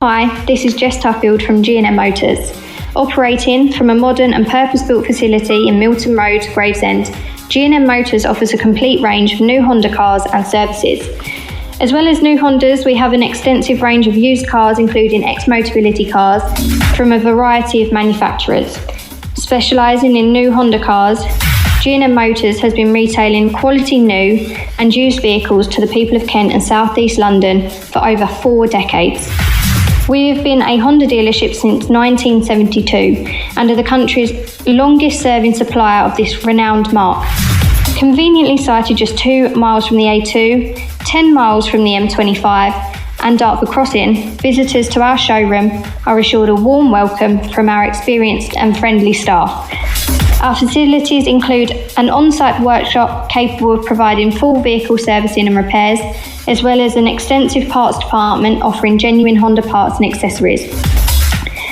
Hi, this is Jess Tuffield from G&M Motors. Operating from a modern and purpose-built facility in Milton Road, Gravesend, G&M Motors offers a complete range of new Honda cars and services. As well as new Hondas, we have an extensive range of used cars, including ex-Motability cars from a variety of manufacturers. Specialising in new Honda cars, G&M Motors has been retailing quality new and used vehicles to the people of Kent and South East London for over 4 decades. We have been a Honda dealership since 1972 and are the country's longest serving supplier of this renowned marque. Conveniently sited just 2 miles from the A2, 10 miles from the M25 and Dartford Crossing, visitors to our showroom are assured a warm welcome from our experienced and friendly staff. Our facilities include an on-site workshop capable of providing full vehicle servicing and repairs, as well as an extensive parts department offering genuine Honda parts and accessories.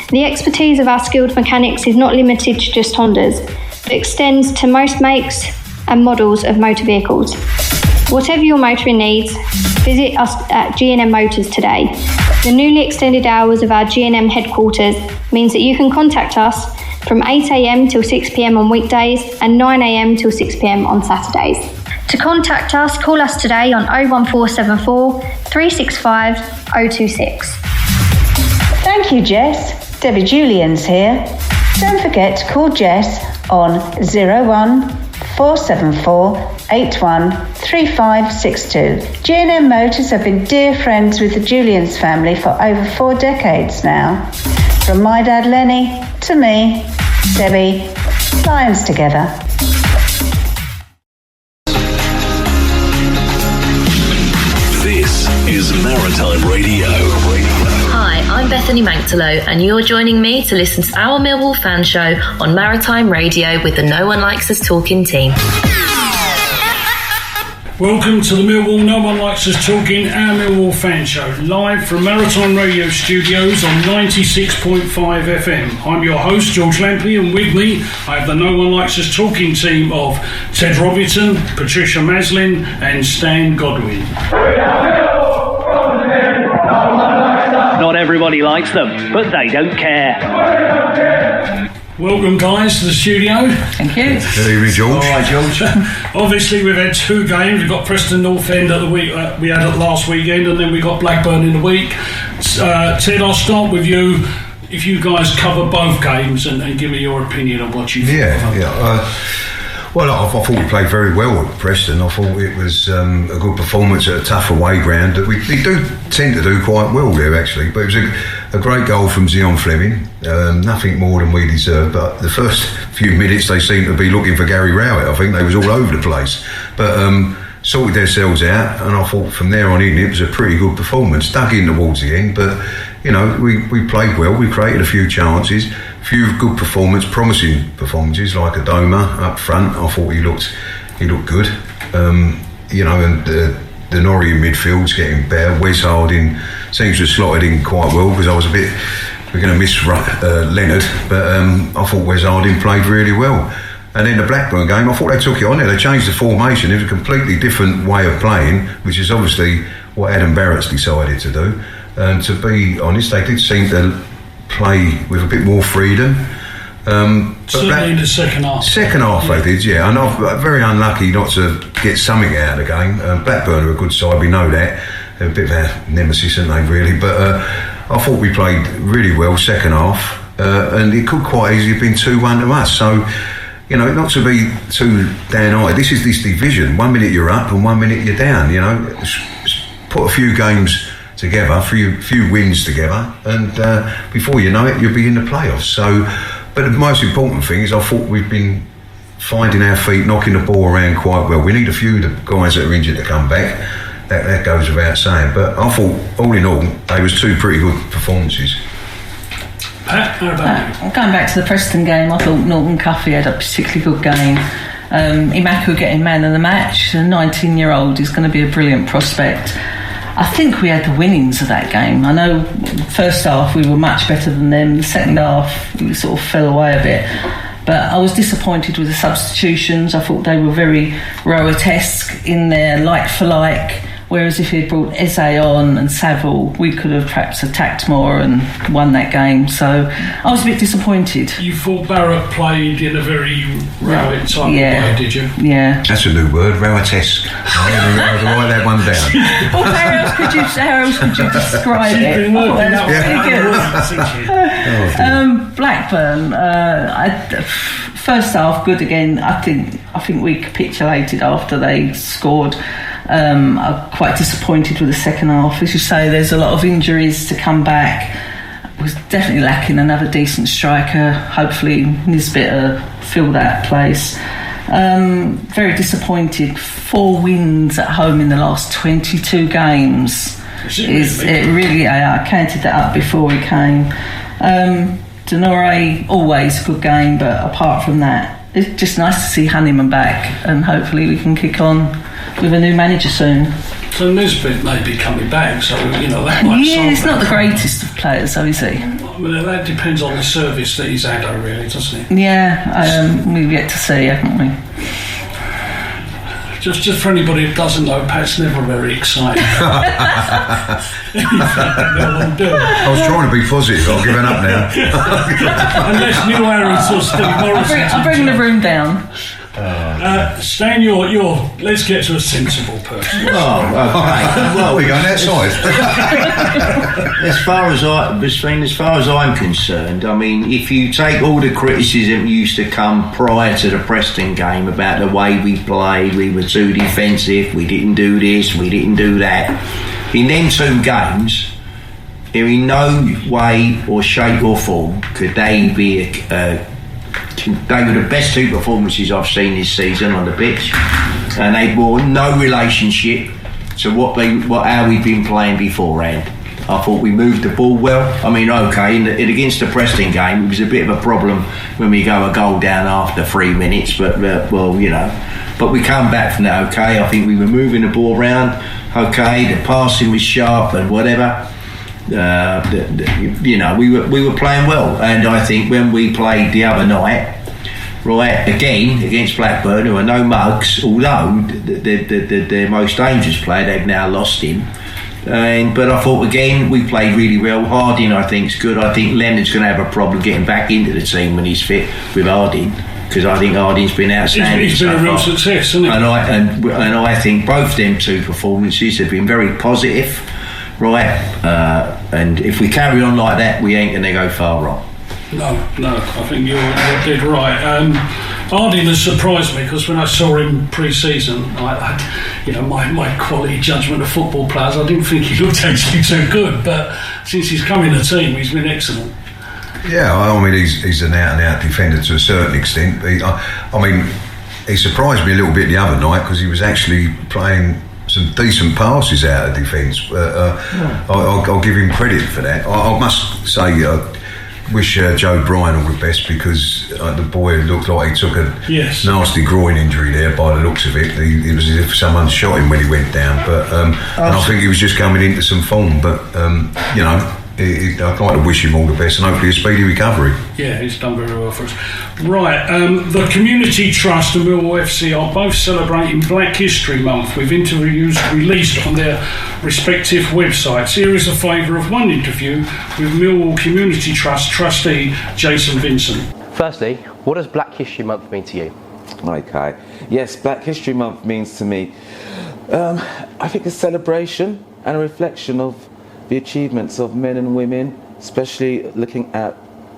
The expertise of our skilled mechanics is not limited to just Hondas, but extends to most makes and models of motor vehicles. Whatever your motoring needs, visit us at G&M Motors today. The newly extended hours of our G&M headquarters means that you can contact us from 8 a.m. till 6 p.m. on weekdays and 9 a.m. till 6 p.m. on Saturdays. To contact us, call us today on 01474 365 026. Thank you, Jess. Debbie Julian's here. Don't forget to call Jess on 01474 813562. G&M Motors have been dear friends with the Julians family for over 4 decades now. From my dad Lenny to me, Debbie, Lions together. This is Maritime Radio. Hi, I'm Bethany Manctalo, and you're joining me to listen to our Millwall Fan Show on Maritime Radio with the No One Likes Us Talking team. Welcome to the Millwall No One Likes Us Talking, our Millwall Fan Show, live from Maritime Radio Studios on 96.5 FM. I'm your host, George Lampey, and with me I have the No One Likes Us Talking team of Ted Robinson, Patricia Maslin and Stan Godwin. Not everybody likes them, but they don't care. Welcome, guys, to the studio. Thank you. Good evening, George. All right, George. Obviously, we've had 2 games. We've got Preston North End at the week we had it last weekend, and then we got Blackburn in the week. Ted, I'll start with you. If you guys cover both games and give me your opinion on what you think. Well, I thought we played very well at Preston. I thought it was a good performance at a tough away ground. We do tend to do quite well there, actually. But it was a great goal from Zion Fleming. Nothing more than we deserved. But the first few minutes, they seemed to be looking for Gary Rowett. I think they was all over the place. But sorted themselves out, and I thought from there on in it was a pretty good performance. Dug in towards the end, but you know we played well. We created a few chances. Few good promising performances like Adoma up front. I thought he looked good. And the Norrie in midfield's getting better. Wes Harding seems to have slotted in quite well because I was we're going to miss Leonard, but I thought Wes Harding played really well. And then the Blackburn game, I thought they took it on there. They changed the formation. It was a completely different way of playing, which is obviously what Adam Barrett's decided to do. And to be honest, they did seem to play with a bit more freedom. Certainly in the second half. Second half they did, yeah. And I'm very unlucky not to get something out of the game. Blackburn are a good side, we know that. They're a bit of a nemesis, aren't they, really? But I thought we played really well second half. And it could quite easily have been 2-1 to us. So, you know, not to be too down-eyed. This is this division. 1 minute you're up and 1 minute you're down, you know. Put a few games together, a few wins together, and before you know it, you'll be in the playoffs. So, but the most important thing is I thought we've been finding our feet, knocking the ball around quite well. We need a few of the guys that are injured to come back. That goes without saying. But I thought, all in all, they was 2 pretty good performances. Pat, how about you? Going back to the Preston game, I thought Norton Cuffey had a particularly good game. Imaku getting man of the match. A 19-year-old is going to be a brilliant prospect. I think we had the winnings of that game. I know first half we were much better than them. The second half we sort of fell away a bit. But I was disappointed with the substitutions. I thought they were very Rowett-esque in their like-for-like Whereas if he'd brought Eze on and Saville, we could have perhaps attacked more and won that game. So I was a bit disappointed. You thought Borough played in a very Rowett type of way, did you? Yeah. That's a new word, Rowett-esque. I'll write that one down. Well, how else could you describe it? Blackburn, first half good again. I think we capitulated after they scored. I'm quite disappointed with the second half. As you say, there's a lot of injuries to come back. Was definitely lacking another decent striker. Hopefully Nisbet fill that place. Very disappointed. 4 wins at home in the last 22 games. I counted that up before we came. Denore, always a good game, but apart from that, it's just nice to see Honeyman back, and hopefully we can kick on with a new manager soon. So Nisbet may be coming back, so that might. Yeah, he's not the greatest of players, though, is he? Well, that depends on the service that he's had, really, doesn't it? Yeah, we've yet to see, haven't we? Just for anybody who doesn't know, Pat's never very exciting. I was trying to be positive. I've given up now. Unless Neil Harris or Steve Morrison. I'm bringing the room down. Stan, let's get to a sensible person. Oh, okay. Well, we're going outside. As far as I'm concerned, I mean, if you take all the criticism used to come prior to the Preston game about the way we played, we were too defensive, we didn't do this, we didn't do that. In them 2 games, in no way or shape or form could they be they were the best 2 performances I've seen this season on the pitch, and they bore no relationship to how we'd been playing beforehand. I thought we moved the ball well. I mean, okay, against the Preston game, it was a bit of a problem when we go a goal down after 3 minutes, but we come back from that. Okay, I think we were moving the ball around. Okay, the passing was sharp and whatever. We were playing well, and I think when we played the other night, right, again against Blackburn, who are no mugs, although their most dangerous player, they've now lost him. But I thought again we played really well. Harding, I think, is good. I think Leonard's going to have a problem getting back into the team when he's fit with Harding, because I think Harding's been outstanding. He's been a real success, hasn't he? And I think both them 2 performances have been very positive. Right, and if we carry on like that, we ain't going to go far wrong. No, I think you're dead right. Harding has surprised me, because when I saw him pre-season, my quality judgment of football players, I didn't think he looked actually too good, but since he's come in the team, he's been excellent. Yeah, I mean, he's an out-and-out defender to a certain extent. He surprised me a little bit the other night, because he was actually playing some decent passes out of defence. I'll give him credit for that. I must say, wish Joe Bryan all the best, because the boy looked like he took a nasty groin injury there by the looks of it. It was as if someone shot him when he went down. But and I think he was just coming into some form. But I'd like to wish him all the best and hopefully a speedy recovery. Yeah, he's done very well for us. Right, the Community Trust and Millwall FC are both celebrating Black History Month with interviews released on their respective websites. Here is a flavour of one interview with Millwall Community Trust trustee Jason Vincent. Firstly, what does Black History Month mean to you? Okay, yes, Black History Month means to me, I think a celebration and a reflection of the achievements of men and women, especially looking at,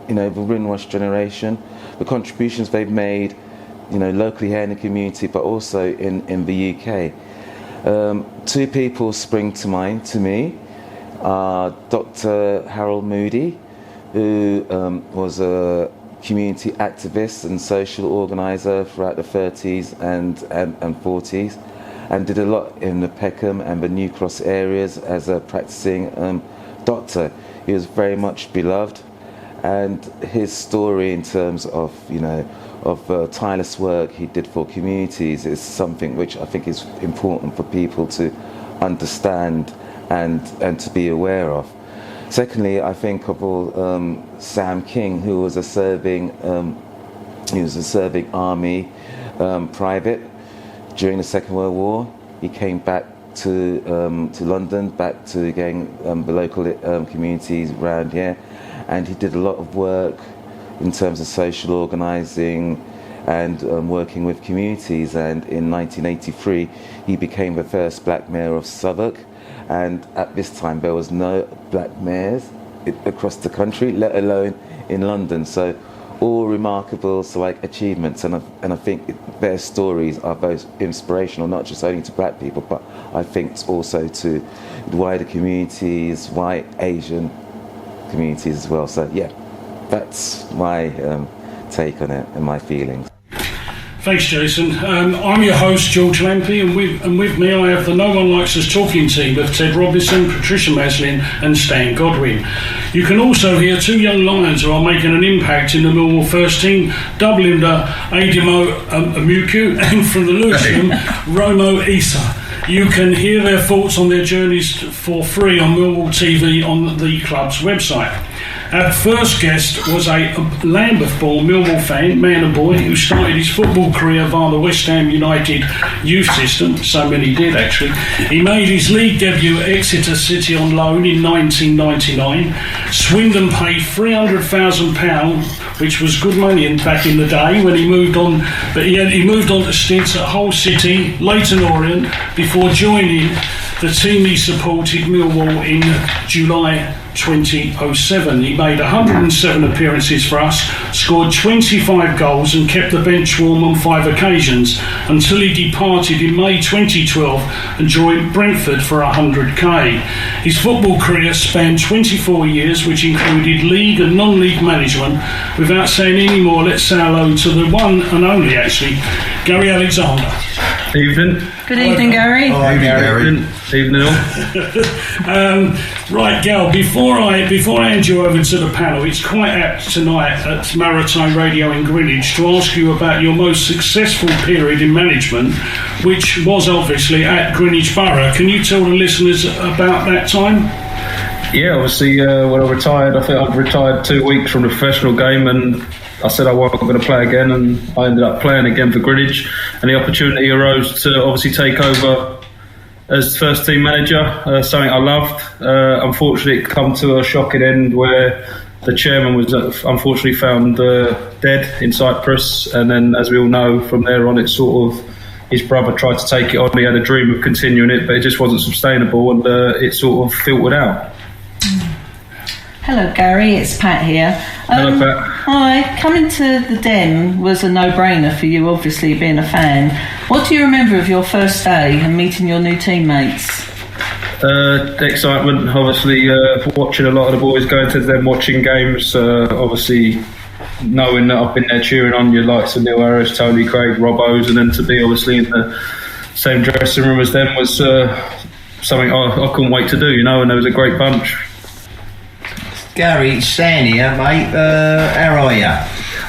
the Greenwich generation, the contributions they've made, locally here in the community, but also in the UK. 2 people spring to mind to me. Dr. Harold Moody, who was a community activist and social organiser throughout the 30s and 40s, and did a lot in the Peckham and the New Cross areas as a practicing doctor. He was very much beloved, and his story in terms of tireless work he did for communities is something which I think is important for people to understand and to be aware of. Secondly, I think of all Sam King, who was a serving army private during the Second World War. He came back to London, back to again the local communities around here, and he did a lot of work in terms of social organising and working with communities. And in 1983, he became the first black mayor of Southwark. And at this time, there was no black mayors across the country, let alone in London. So all remarkable achievements, and I think their stories are both inspirational, not just only to black people, but I think also to wider communities, white, Asian communities as well. So yeah, that's my take on it and my feelings. Thanks, Jason. I'm your host, George Lampey, and with me I have the No One Likes Us talking team of Ted Robinson, Patricia Maslin and Stan Godwin. You can also hear two young Lions who are making an impact in the Millwall first team, doubling the Ademo Amuku, and from the Lewisham, Romo Issa. You can hear their thoughts on their journeys for free on Millwall TV on the club's website. Our first guest was a Lambeth-born Millwall fan, man and boy, who started his football career via the West Ham United youth system. So many did, actually. He made his league debut at Exeter City on loan in 1999. Swindon paid £300,000, which was good money back in the day when he moved on. But he moved on to stints at Hull City, Leighton Orient, before joining the team he supported, Millwall, in July 2007. He made 107 appearances for us, scored 25 goals and kept the bench warm on 5 occasions until he departed in May 2012 and joined Brentford for 100k. His football career spanned 24 years, which included league and non-league management. Without saying any more, let's say hello to the one and only, actually, Gary Alexander. Evening. Good evening, Gary. Hi, Gary. Evening all. Right, Gal, before I hand you over to the panel, it's quite apt tonight at Maritime Radio in Greenwich to ask you about your most successful period in management, which was obviously at Greenwich Borough. Can you tell the listeners about that time? Yeah, obviously when I retired, I think I'd retired 2 weeks from the professional game, and I said I wasn't going to play again, and I ended up playing again for Greenwich, and the opportunity arose to obviously take over as first team manager, something I loved. Unfortunately, it come to a shocking end where the chairman was unfortunately found dead in Cyprus, and then, as we all know, from there on, it sort of, his brother tried to take it on. He had a dream of continuing it, but it just wasn't sustainable, and it sort of filtered out. Hello, Gary. It's Pat here. Hello, Pat. Hi. Coming to the Den was a no-brainer for you, obviously, being a fan. What do you remember of your first day and meeting your new teammates? The excitement, obviously, watching a lot of the boys going to them, watching games, obviously knowing that I've been there cheering on your likes of Neil Harris, Tony Craig, Robbo's, and then to be obviously in the same dressing room as them was something I couldn't wait to do, and there was a great bunch. Gary, it's Stan here, mate. How are you?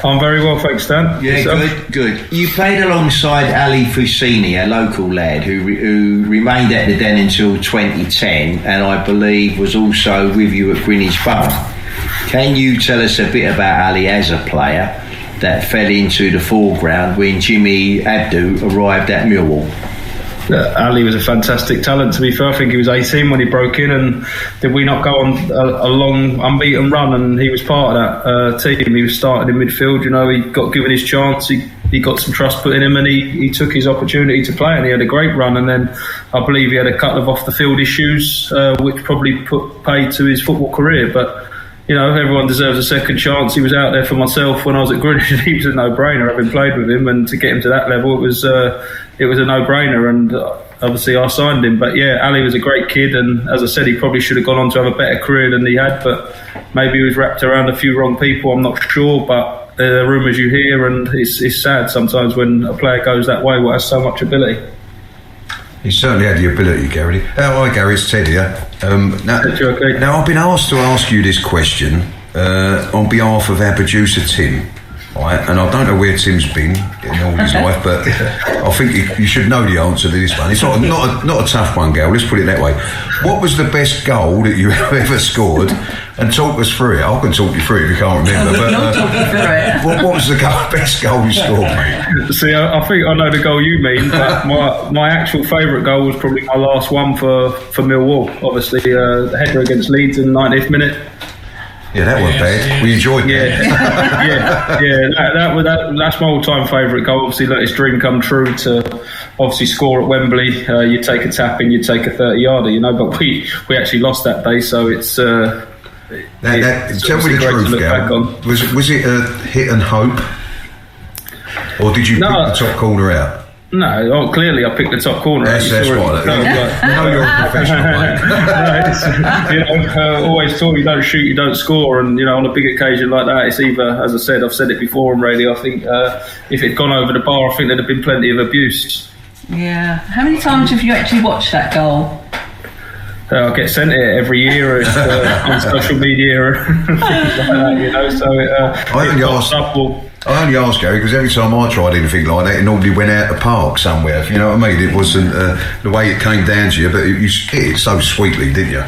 I'm very well, thanks, Stan. Yeah, good. You played alongside Ali Fuseni, a local lad who remained at the Den until 2010, and I believe was also with you at Greenwich Borough. Can you tell us a bit about Ali as a player that fell into the foreground when Jimmy Abdu arrived at Millwall? Ali was a fantastic talent, to be fair. I think he was 18 when he broke in, and did we not go on a long unbeaten run, and he was part of that team. He was starting in midfield, he got given his chance, he got some trust put in him, and he took his opportunity to play, and he had a great run. And then I believe he had a couple of off the field issues which probably put paid to his football career, but everyone deserves a second chance. He was out there for myself when I was at Greenwich, and he was a no-brainer, having played with him, and to get him to that level, it was a no-brainer, and obviously I signed him. But yeah, Ali was a great kid, and as I said, he probably should have gone on to have a better career than he had, but maybe he was wrapped around a few wrong people, I'm not sure, but there are rumours you hear, and it's sad sometimes when a player goes that way, what has so much ability. He certainly had the ability, Gary. Hi, Gary, it's Ted here. Now, I've been asked to ask you this question on behalf of our producer, Tim. Right? And I don't know where Tim's been in all his life, but I think you should know the answer to this one. It's not a tough one, Gal, let's put it that way. What was the best goal that you ever scored, And talk us through it. I can talk you through it if you can't remember. But what was the best goal you scored, mate? See, I think I know the goal you mean, but my actual favourite goal was probably my last one for Millwall. Obviously, the header against Leeds in the 90th minute. Yeah, that wasn't bad. We enjoyed that. That's my all-time favourite goal. Obviously, let his dream come true to obviously score at Wembley. You take a tap in, you take a 30-yarder, you know. But we actually lost that day, so it's. Tell me the truth, Gal. Was it a hit and hope, or did you pick the top corner out? No, clearly I picked the top corner. That's right. No, you're a professional, mate. Always thought you don't shoot, you don't score, and on a big occasion like that, it's either, as I said, I've said it before on radio, I think if it'd gone over the bar, I think there'd have been plenty of abuse. Yeah. How many times have you actually watched that goal? I get sent it every year on social media and things like that, so I only ask, Gary, because every time I tried anything like that, it normally went out the park somewhere, if you know what I mean. It wasn't the way it came down to you, but you hit it so sweetly, didn't you?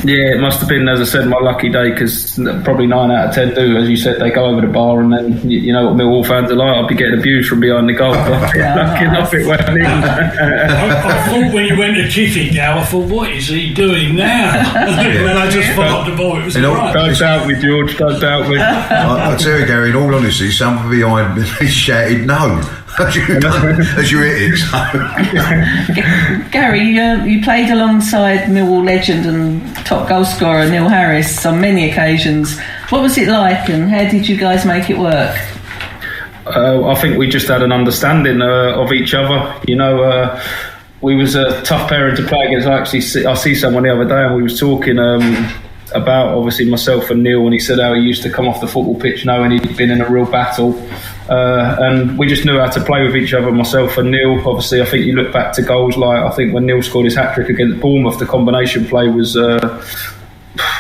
Yeah, it must have been, as I said, my lucky day, because probably 9 out of 10 do, as you said, they go over the bar, and then you know what Millwall fans are like, I'll be getting abused from behind the goal. Lucky enough it went in. I thought when you went to kick it now, I thought, what is he doing now? And then I just followed the ball. It was right. Don't doubt me, George, don't doubt me. I tell you, Gary, in all honesty, some behind me shouted no as you hit it. Gary, you played alongside Millwall legend and top goal scorer Neil Harris on many occasions. What was it like, and how did you guys make it work? I think we just had an understanding of each other. We was a tough pairing to play against. I see someone the other day, and we was talking about obviously myself and Neil, and he said how he used to come off the football pitch knowing he'd been in a real battle, and we just knew how to play with each other, myself and Neil. Obviously, I think you look back to goals like, I think when Neil scored his hat-trick against Bournemouth, the combination play was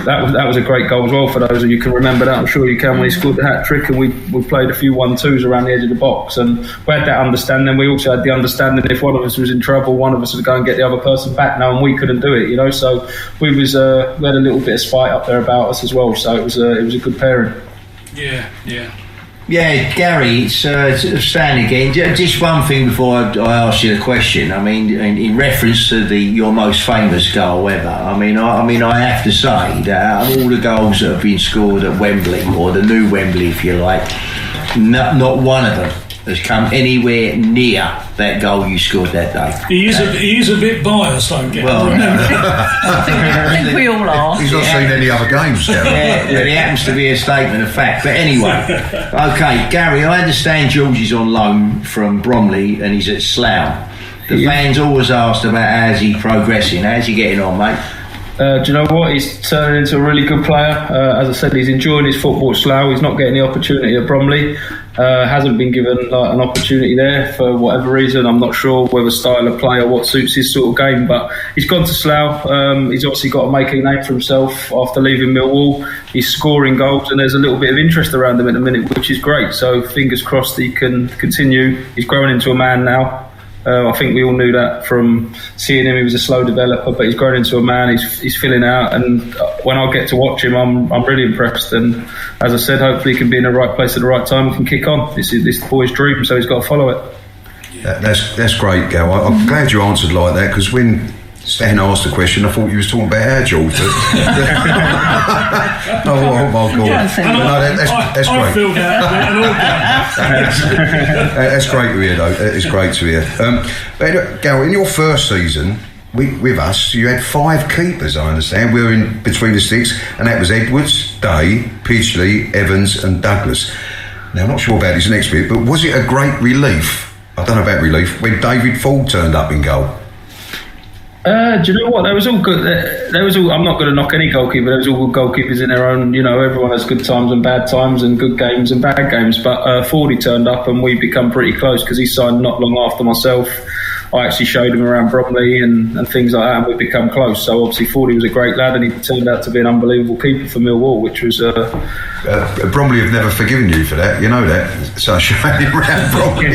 that was a great goal as well. For those of you who can remember that, I'm sure you can, when he scored the hat-trick, and we played a few 1-2s around the edge of the box, and we had that understanding. We also had the understanding if one of us was in trouble, one of us would go and get the other person back now, and we couldn't do it, so we had a little bit of spite up there about us as well, so it was a good pairing. Yeah, Gary, it's Stan again. Just one thing before I ask you the question. I mean, in reference to your most famous goal ever. I mean, I have to say that out of all the goals that have been scored at Wembley, or the new Wembley, if you like, not one of them has come anywhere near that goal you scored that day. He is a bit biased, don't get well, I think we all are. He's not seen any other games. Yeah, it happens to be a statement of fact. But anyway, okay, Gary, I understand George is on loan from Bromley and he's at Slough. The fans always asked about how's he progressing. How's he getting on, mate? Do you know what? He's turning into a really good player. As I said, he's enjoying his football at Slough. He's not getting the opportunity at Bromley. Hasn't been given an opportunity there for whatever reason. I'm not sure whether style of play or what suits his sort of game, but he's gone to Slough. He's obviously got to make a name for himself after leaving Millwall. He's scoring goals, and there's a little bit of interest around him at the minute, which is great. So fingers crossed he can continue. He's growing into a man now. I think we all knew that from seeing him. He was a slow developer, but he's grown into a man. He's filling out, and when I get to watch him, I'm really impressed. And as I said, hopefully he can be in the right place at the right time and can kick on. This is this boy's dream, so he's got to follow it. That's great, Gal. I'm glad you answered like that, because when Stan asked the question, I thought you was talking about our George. Oh my God! That's great. I filled out That's great to hear, though. It's great to hear. But Gal, in your first season with us, you had 5 keepers. I understand. We were in between the sticks, and that was Edwards, Day, Pidgley, Evans, and Douglas. Now, I'm not sure about his next bit, but was it a great relief? I don't know about relief when David Ford turned up in goal. Do you know what? They was all good. I'm not going to knock any goalkeeper. There was all good goalkeepers in their own. Everyone has good times and bad times, and good games and bad games. But Fordy turned up, and we become pretty close because he signed not long after myself. I actually showed him around Bromley and things like that, and we've become close. So obviously Fordy was a great lad, and he turned out to be an unbelievable keeper for Millwall, which was. Bromley have never forgiven you for that. You know that. So I showed him around Bromley.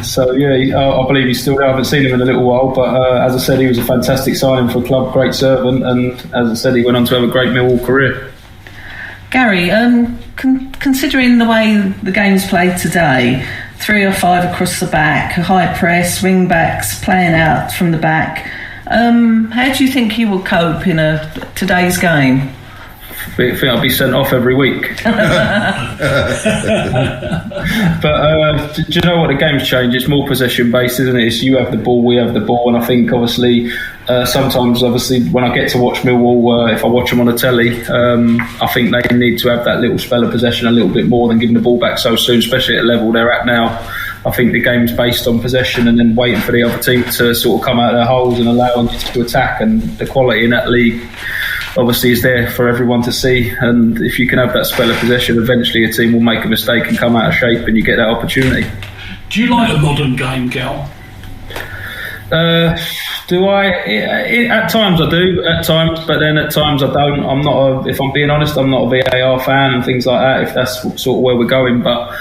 So yeah, I believe he's still there. I haven't seen him in a little while, but as I said, he was a fantastic signing for a club, great servant, and as I said, he went on to have a great Millwall career. Gary, considering the way the game's played today, 3 or 5 across the back, a high press, wing backs playing out from the back, how do you think he will cope in today's game? I think I'll be sent off every week. But do you know what? The game's changed. It's more possession based, isn't it? It's you have the ball, we have the ball, and I think obviously sometimes when I get to watch Millwall, if I watch them on the telly, I think they need to have that little spell of possession a little bit more than giving the ball back so soon, especially at the level they're at now. I think the game's based on possession and then waiting for the other team to sort of come out of their holes and allowing you to attack, and the quality in that league obviously is there for everyone to see, and if you can have that spell of possession, eventually a team will make a mistake and come out of shape and you get that opportunity. Do you like the modern game, Gal? Do I? At times I do, at times, but then at times I don't. If I'm being honest, I'm not a VAR fan and things like that, if that's sort of where we're going, but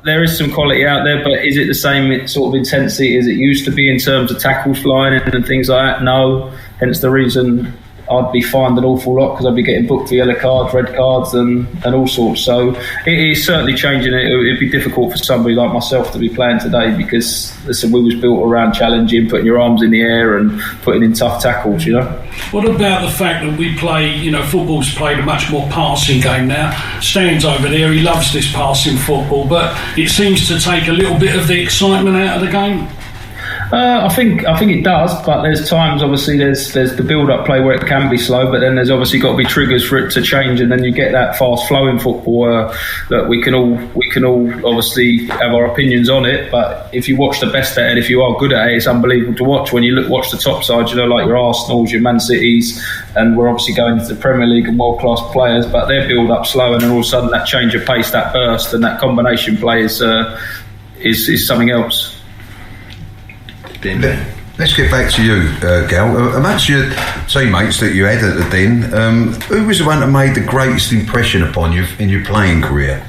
there is some quality out there, but is it the same sort of intensity as it used to be in terms of tackles flying and things like that? No. Hence the reason I'd be fined an awful lot, because I'd be getting booked for yellow cards, red cards and all sorts. So it is certainly changing. It'd be difficult for somebody like myself to be playing today, because listen, we was built around challenging, putting your arms in the air and putting in tough tackles, you know. What about the fact that we play, football's played a much more passing game now? Stan's over there, he loves this passing football, but it seems to take a little bit of the excitement out of the game. I think it does, but there's times, obviously, there's the build-up play where it can be slow, but then there's obviously got to be triggers for it to change, and then you get that fast-flowing football that we can all obviously have our opinions on it. But if you watch the best at it, if you are good at it, it's unbelievable to watch. When you watch the top side, like your Arsenals, your Man Cities, and we're obviously going into the Premier League and world-class players, but their build-up slow, and then all of a sudden that change of pace, that burst, and that combination play is something else. Let's get back to you, Gal. Amongst your teammates that you had at the Den, who was the one that made the greatest impression upon you in your playing career?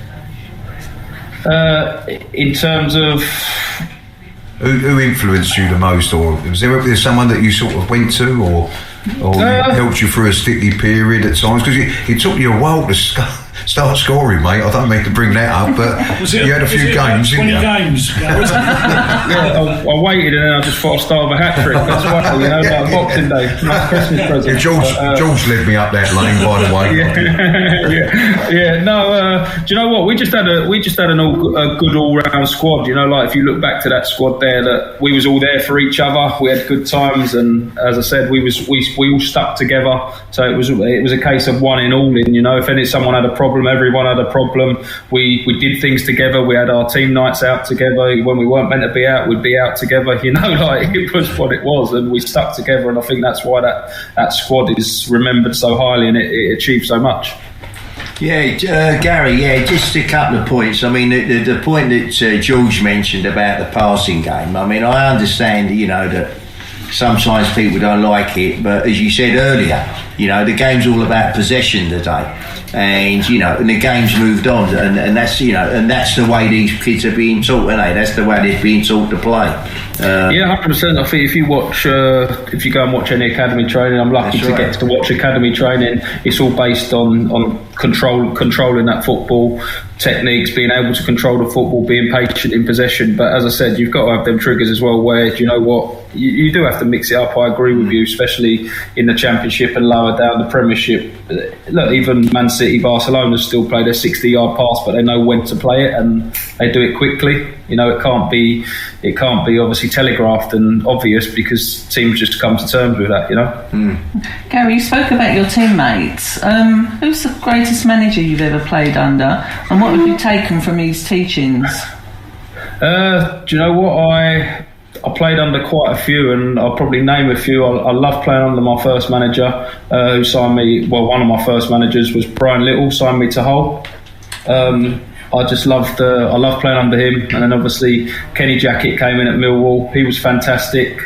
In terms of who influenced you the most, or was there someone that you sort of went to, or helped you through a sticky period at times? Because it took you a while to start scoring, mate. I don't mean to bring that up, but you had a few games, didn't you? 20 games. Yeah, I waited and then I just thought I'd start with a hat trick. That's why, like Boxing Day, nice Christmas present. Yeah, George led me up that lane, by the way. No, do you know what? We just had a good all-round squad. Like if you look back to that squad there, that we was all there for each other. We had good times, and as I said, we all stuck together. So it was a case of one in, all in. If someone had a problem, everyone had a problem. We did things together. We had our team nights out together. When we weren't meant to be out, we'd be out together. Like it was what it was, and we stuck together. And I think that's why that squad is remembered so highly, and it achieved so much. Yeah, Gary, just a couple of points. I mean, the point that George mentioned about the passing game, I mean, I understand, that sometimes people don't like it, but as you said earlier, the game's all about possession today. And and the game's moved on, and that's and that's the way these kids are being taught, aren't they? That's the way they're being taught to play. 100%. I think if you go and watch any academy training, I'm lucky to get to watch academy training. It's all based on controlling that football, techniques, being able to control the football, being patient in possession. But as I said, you've got to have them triggers as well, where you do have to mix it up. I agree with you, especially in the Championship and lower down the Premiership. Look, even Man City, Barcelona still play their 60-yard pass, but they know when to play it and they do it quickly. It can't be obviously telegraphed and obvious, because teams just come to terms with that. Gary, you spoke about your teammates. Who's the greatest manager you've ever played under, and what have you taken from his teachings? Do you know what? I played under quite a few, and I'll probably name a few. I love playing under my first manager, who signed me. Well, one of my first managers was Brian Little, signed me to Hull. I just loved playing under him, and then obviously Kenny Jackett came in at Millwall. He was fantastic.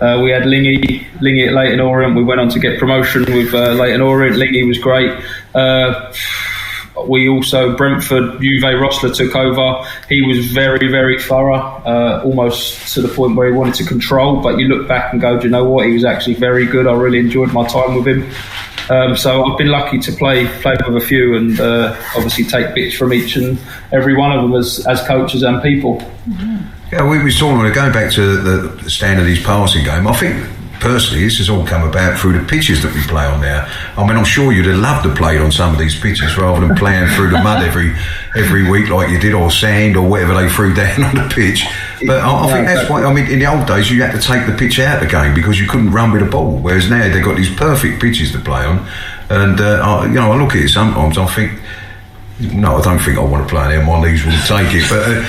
We had Lingy at Leyton Orient. We went on to get promotion with Leyton Orient. Lingy was great. we also, Brentford, Juve Rosler took over. He was very, very thorough, almost to the point where he wanted to control. But you look back and go, do you know what? He was actually very good. I really enjoyed my time with him. So I've been lucky to play with a few and obviously take bits from each and every one of them as coaches and people. Yeah, we were talking, going back to the Stan and his passing game. I think personally this has all come about through the pitches that we play on there. I mean, I'm sure you'd have loved to play on some of these pitches rather than playing through the mud every week like you did, or sand or whatever they threw down on the pitch. But I think that's why, I mean, in the old days you had to take the pitch out of the game because you couldn't run with the ball, whereas now they've got these perfect pitches to play on. And I look at it sometimes, I think, no, I don't think I want to play there. My legs wouldn't take it. But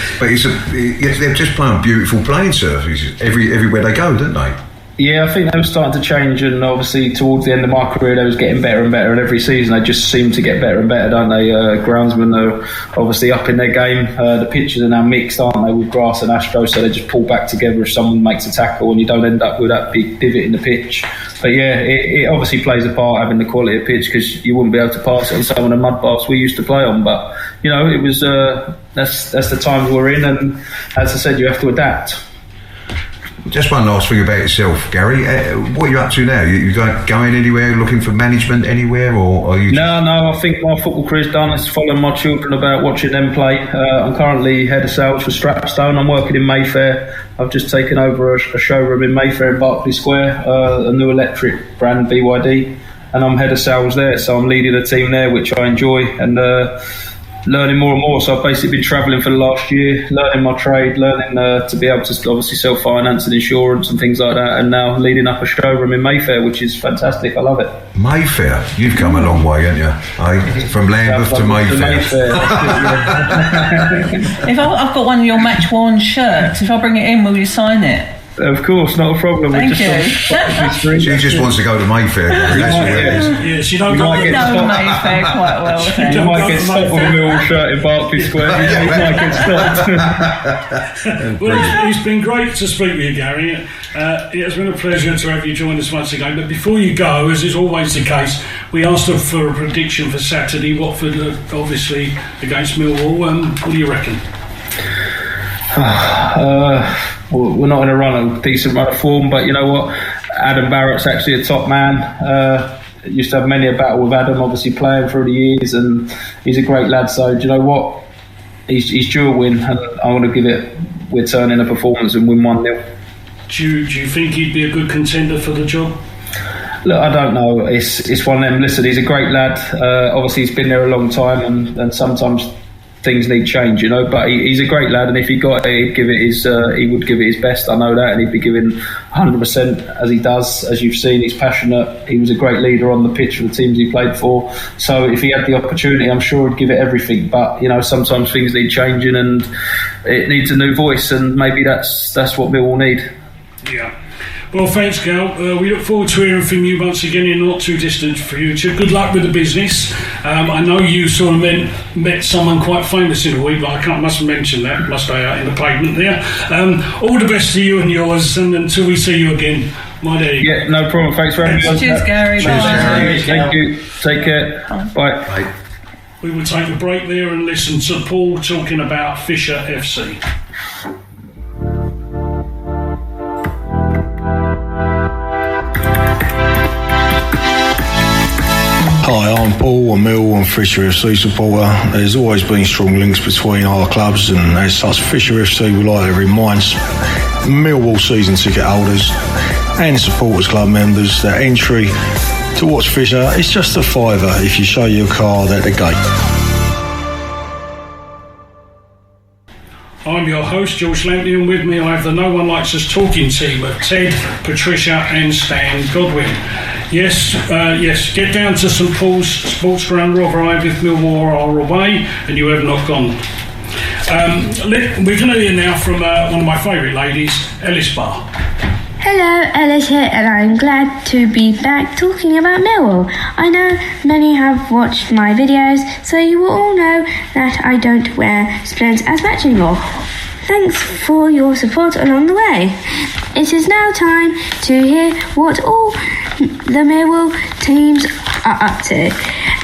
they're just playing beautiful playing surfaces everywhere they go, don't they? Yeah, I think they were starting to change, and obviously towards the end of my career they was getting better and better, and every season they just seem to get better and better, don't they? Groundsmen are obviously up in their game. The pitches are now mixed, aren't they, with grass and astro, so they just pull back together if someone makes a tackle and you don't end up with that big divot in the pitch. But yeah, it obviously plays a part having the quality of pitch, because you wouldn't be able to pass it on some of the mud baths we used to play on. But you know, it was that's the times we're in, and as I said, you have to adapt. Just one last thing about yourself, Gary. What are you up to now? You going anywhere, looking for management anywhere, or are you? No. I think my football career's done. It's following my children about, watching them play. I'm currently head of sales for Stratstone. I'm working in Mayfair. I've just taken over a showroom in Mayfair in Berkeley Square, a new electric brand, BYD, and I'm head of sales there. So I'm leading a team there, which I enjoy, and learning more and more. So I've basically been travelling for the last year, learning my trade, learning to be able to obviously self-finance and insurance and things like that, and now leading up a showroom in Mayfair, which is fantastic. I love it. Mayfair? You've come a long way, haven't you? From Lambeth to Mayfair. If I've got one of your match-worn shirts, if I bring it in, will you sign it? Of course, not a problem. Thank you. She just wants to go to Mayfair. Yeah, she don't know Mayfair quite well. You might get stopped with a Millwall shirt in Berkeley Square. You might get stopped. Well, it's been great to speak with you, Gary. It has been a pleasure to have you join us once again. But before you go, as is always the case, we asked her for a prediction for Saturday. Watford, obviously, against Millwall. What do you reckon? We're not in a decent run of form, but you know what? Adam Barrett's actually a top man. Used to have many a battle with Adam, obviously playing through the years, and he's a great lad. So do you know what? He's due a win, and I want to give it. We're turning a performance and win 1-0. Do you think he'd be a good contender for the job? Look, I don't know. It's one of them. Listen, he's a great lad. Obviously, he's been there a long time, and sometimes things need change, you know. But he's a great lad, and if he got it, he'd give it he would give it his best. I know that, and he'd be giving 100% as he does. As you've seen, he's passionate. He was a great leader on the pitch for the teams he played for. So if he had the opportunity, I'm sure he'd give it everything. But you know, sometimes things need changing, and it needs a new voice, and maybe that's what Millwall need. Yeah. Well, thanks, Gal. We look forward to hearing from you once again in not too distant future. Good luck with the business. I know you sort of met someone quite famous in a week, but I mustn't mention that. Must stay out in the pavement there. All the best to you and yours, and until we see you again, my dear. Yeah, no problem. Thanks for having me. Cheers, Gary. Cheers, Gary. Thank you. Take care. Bye. Bye. We will take a break there and listen to Paul talking about Fisher FC. Hi, I'm Paul, a Millwall and Fisher FC supporter. There's always been strong links between our clubs, and as such, Fisher FC would like to remind Millwall season ticket holders and supporters club members that entry to watch Fisher is just a £5 if you show your card at the gate. I'm your host, George Lampey, and with me I have the No One Likes Us talking team of Ted, Patricia and Stan Godwin. Yes, get down to St Paul's Sports Ground, Rotherhithe if Millwall are away and you have not gone. We're going to hear now from one of my favourite ladies, Ellis Barr. Hello, Ellis here, and I'm glad to be back talking about Millwall. I know many have watched my videos, so you will all know that I don't wear splints as much anymore. Thanks for your support along the way. It is now time to hear what all the Millwall teams are up to.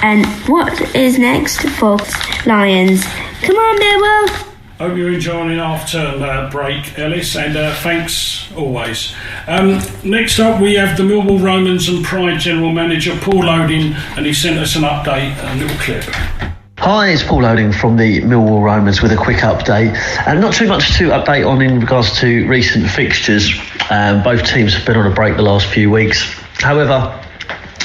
And what is next for Lions? Come on, Millwall! Hope you're enjoying an half-term break, Ellis, and thanks always. Next up, we have the Millwall Romans and Pride General Manager, Paul Loding, and he sent us an update, a little clip. Hi, it's Paul Loding from the Millwall Romans with a quick update. Not too much to update on in regards to recent fixtures. Both teams have been on a break the last few weeks. However,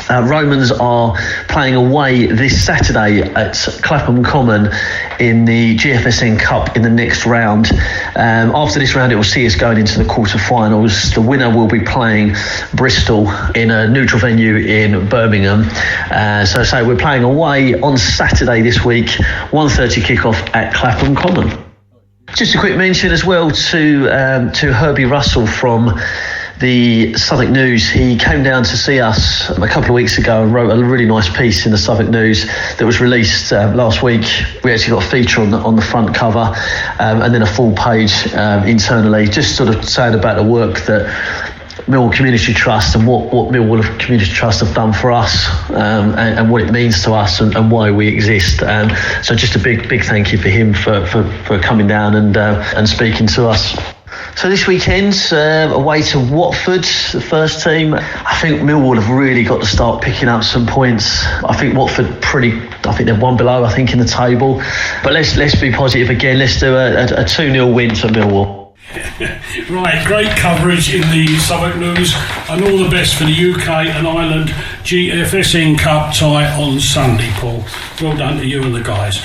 Romans are playing away this Saturday at Clapham Common in the GFSN Cup in the next round. After this round, it will see us going into the quarter-finals. The winner will be playing Bristol in a neutral venue in Birmingham. So we're playing away on Saturday this week, 1:30 kick-off at Clapham Common. Just a quick mention as well to Herbie Russell from the Southwark News. He came down to see us a couple of weeks ago and wrote a really nice piece in the Southwark News that was released last week. We actually got a feature on the front cover and then a full page internally, just sort of saying about the work that Millwall Community Trust and what Millwall Community Trust have done for us and what it means to us and why we exist. So just a big thank you for him for coming down and speaking to us. So this weekend, away to Watford, the first team. I think Millwall have really got to start picking up some points. I think Watford I think they're one below, I think, in the table. But let's be positive again. Let's do a 2-0 win to Millwall. Right, great coverage in the Southwark News, and all the best for the UK and Ireland GFSN Cup tie on Sunday, Paul. Well done to you and the guys.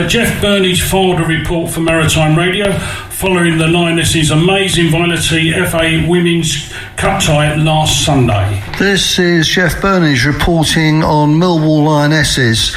Jeff Burnige filed a report for Maritime Radio following the Lionesses' amazing Vitality FA Women's Cup tie last Sunday. This is Jeff Burnige reporting on Millwall Lionesses.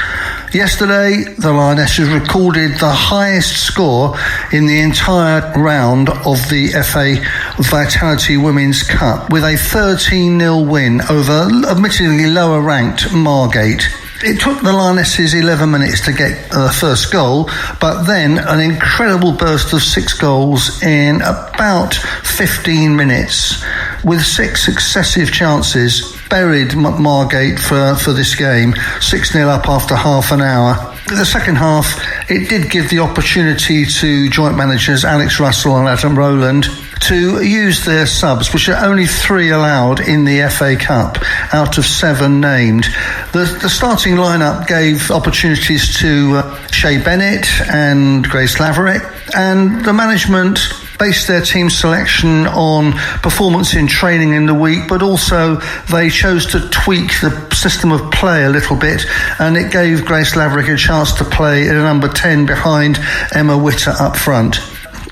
Yesterday, the Lionesses recorded the highest score in the entire round of the FA Vitality Women's Cup, with a 13-0 win over admittedly lower-ranked Margate. It took the Lionesses 11 minutes to get the first goal, but then an incredible burst of 6 goals in about 15 minutes, with 6 successive chances, buried Margate for this game, 6-0 up after half an hour. In the second half, it did give the opportunity to joint managers Alex Russell and Adam Rowland to use their subs, which are only 3 allowed in the FA Cup out of 7 named. The starting lineup gave opportunities to Shay Bennett and Grace Laverick, and the management based their team selection on performance in training in the week, but also they chose to tweak the system of play a little bit, and it gave Grace Laverick a chance to play at number 10 behind Emma Witter up front.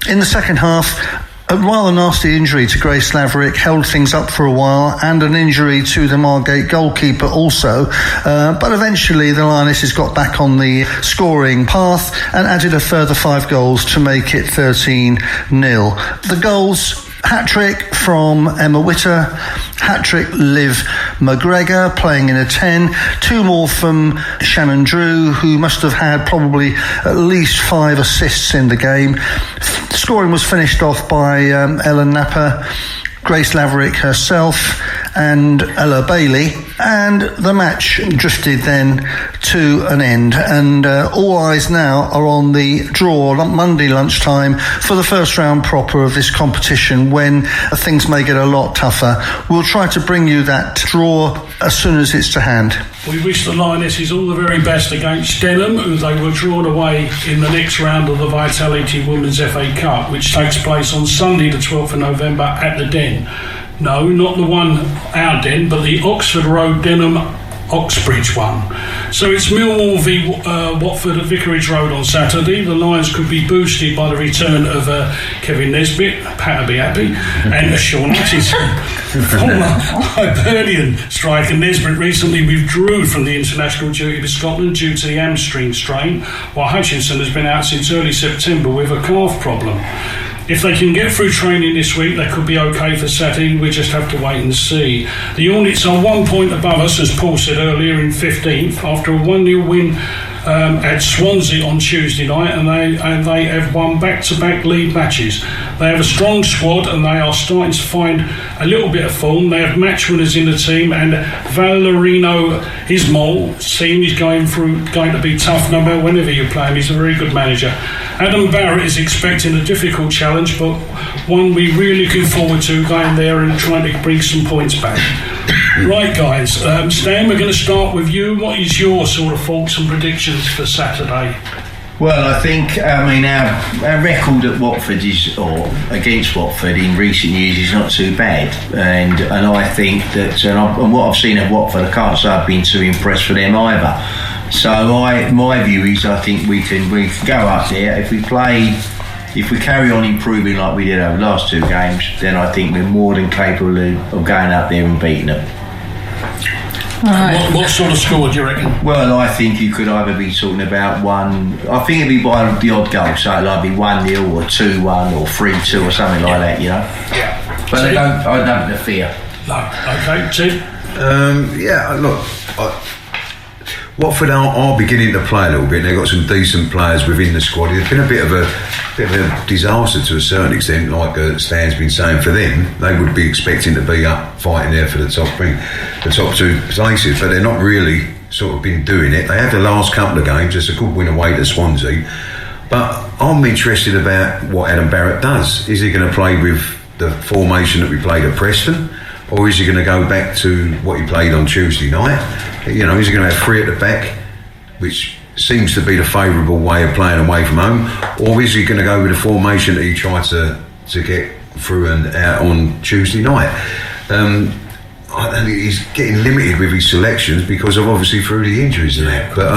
In the second half, a rather nasty injury to Grace Laverick held things up for a while, and an injury to the Margate goalkeeper also. But eventually the Lionesses got back on the scoring path and added a further 5 goals to make it 13-0. The goals: hat-trick from Emma Witter, hat-trick Liv McGregor playing in a 10, 2 more from Shannon Drew, who must have had probably at least 5 assists in the game. Scoring was finished off by Ellen Napper, Grace Laverick herself and Ella Bailey, and the match drifted then to an end, and all eyes now are on the draw Monday lunchtime for the first round proper of this competition, when things may get a lot tougher. We'll try to bring you that draw as soon as it's to hand. We wish the Lionesses all the very best against Denham, who they were drawn away in the next round of the Vitality Women's FA Cup, which takes place on Sunday the 12th of November at the Den. No, not the one, our Den, but the Oxford Road Denham Oxbridge one. So it's Millwall v Watford at Vicarage Road on Saturday. The Lions could be boosted by the return of Kevin Nesbitt, Pat will be happy, and Sean Hutchinson. Former Hibernian striker Nesbitt recently withdrew from the international duty for Scotland due to the hamstring strain, while Hutchinson has been out since early September with a calf problem. If they can get through training this week, they could be okay for Saturday. We just have to wait and see. The Hornets are 1 point above us, as Paul said earlier, in 15th after a 1-0 win at Swansea on Tuesday night, and they have won back-to-back league matches. They have a strong squad, and they are starting to find a little bit of form. They have match winners in the team, and Valeriano Ismail's team is going to be tough no matter whenever you play him. He's a very good manager. Adam Barrett is expecting a difficult challenge, but one we're really looking forward to, going there and trying to bring some points back. Right, guys, Stan, we're going to start with you. What is your sort of thoughts and predictions for Saturday? Well, I think, our record at Watford or against Watford in recent years is not too bad, and I think that, and what I've seen at Watford, I can't say I've been too impressed with them either. So my view is, I think we can go up there if we carry on improving like we did over the last two games. Then I think we're more than capable of going up there and beating them. Right. What sort of score do you reckon? Well, I think you could either be talking about I think it'd be by the odd goal, so it'll either be 1-0 or 2-1 or 3-2 or something like that, you know. Yeah. But I don't interfere. No. Okay, Tim. Look. Watford are beginning to play a little bit. They've got some decent players within the squad. It's been a bit of a disaster to a certain extent, like Stan's been saying for them. They would be expecting to be up fighting there for the top two places, but they're not really sort of been doing it. They had the last couple of games. It's a good win away to Swansea. But I'm interested about what Adam Barrett does. Is he going to play with the formation that we played at Preston? Or is he going to go back to what he played on Tuesday night? You know, is he going to have three at the back, which seems to be the favourable way of playing away from home? Or is he going to go with the formation that he tried to get through and out on Tuesday night? I think he's getting limited with his selections because of obviously through the injuries and that. But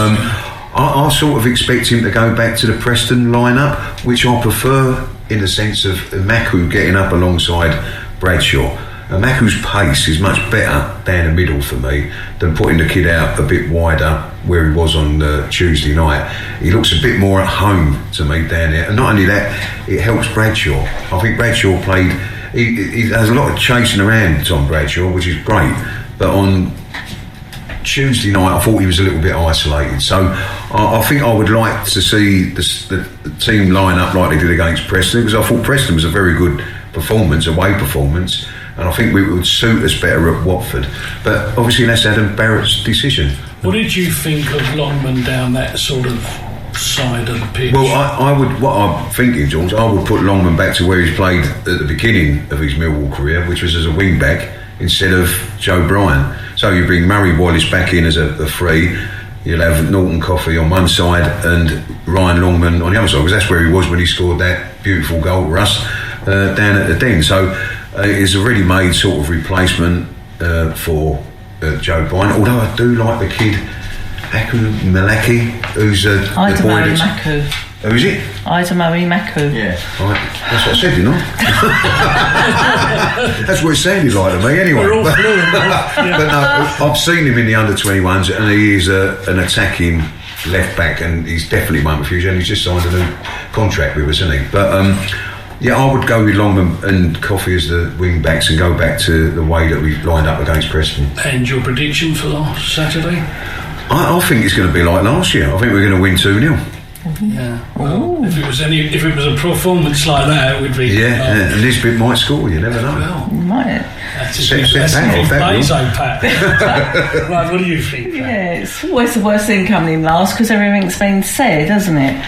I sort of expect him to go back to the Preston lineup, which I prefer in the sense of Maku getting up alongside Bradshaw. Maku's pace is much better down the middle for me than putting the kid out a bit wider where he was on Tuesday night. He looks a bit more at home to me down there, and not only that, it helps Bradshaw. I think Bradshaw played. He has a lot of chasing around Tom Bradshaw, which is great, but on Tuesday night I thought he was a little bit isolated. So I think I would like to see the team line up like they did against Preston, because I thought Preston was a very good performance, away performance, and I think it would suit us better at Watford. But obviously that's Adam Barrett's decision. What did you think of Longman down that sort of side of the pitch? Well, I would. What I'm thinking, George, I would put Longman back to where he's played at the beginning of his Millwall career, which was as a wing back instead of Joe Bryan. So you bring Murray Wallace back in as a free. You'll have Norton Coffey on one side and Ryan Longman on the other side, because that's where he was when he scored that beautiful goal for us down at the Den. So it's a ready-made sort of replacement for Joe Bryan. Although I do like the kid Aku Malaki, who's the boy that's... Maku. Who is it? Maku. Yeah. Right. That's what I said, didn't I? That's what it sounded like to me, anyway. We're all fluent. But no, I've seen him in the under-21s, and he is an attacking left back, and he's definitely won with Fusion, and he's just signed a new contract with us, isn't he? But yeah, I would go with Longman and Coffey as the wing backs and go back to the way that we've lined up against Preston. And your prediction for last Saturday? I think it's going to be like last year. I think we're going to win 2-0. Yeah. Well, if it was a performance like that, it would be. Yeah, and Lisbeth might score. You never know. Well, might. That's Pat. Right, what do you think? Yeah, it's always the worst thing coming in last because everything's been said, hasn't it?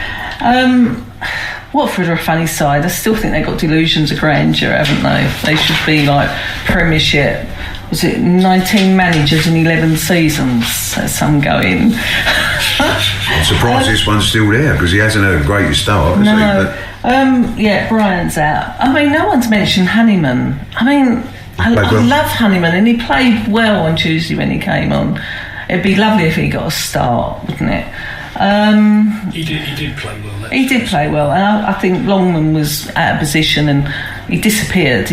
Watford are a funny side. I still think they've got delusions of grandeur, haven't they? They should be like Premiership. Was it 19 managers in 11 seasons? That's some going. I'm surprised this one's still there because he hasn't had a great start, has he? Yeah, Brian's out. I mean, no one's mentioned Honeyman. I mean, I love Honeyman, and he played well on Tuesday when he came on. It'd be lovely if he got a start, wouldn't it? He did play well. He did play well, and I think Longman was out of position and he disappeared.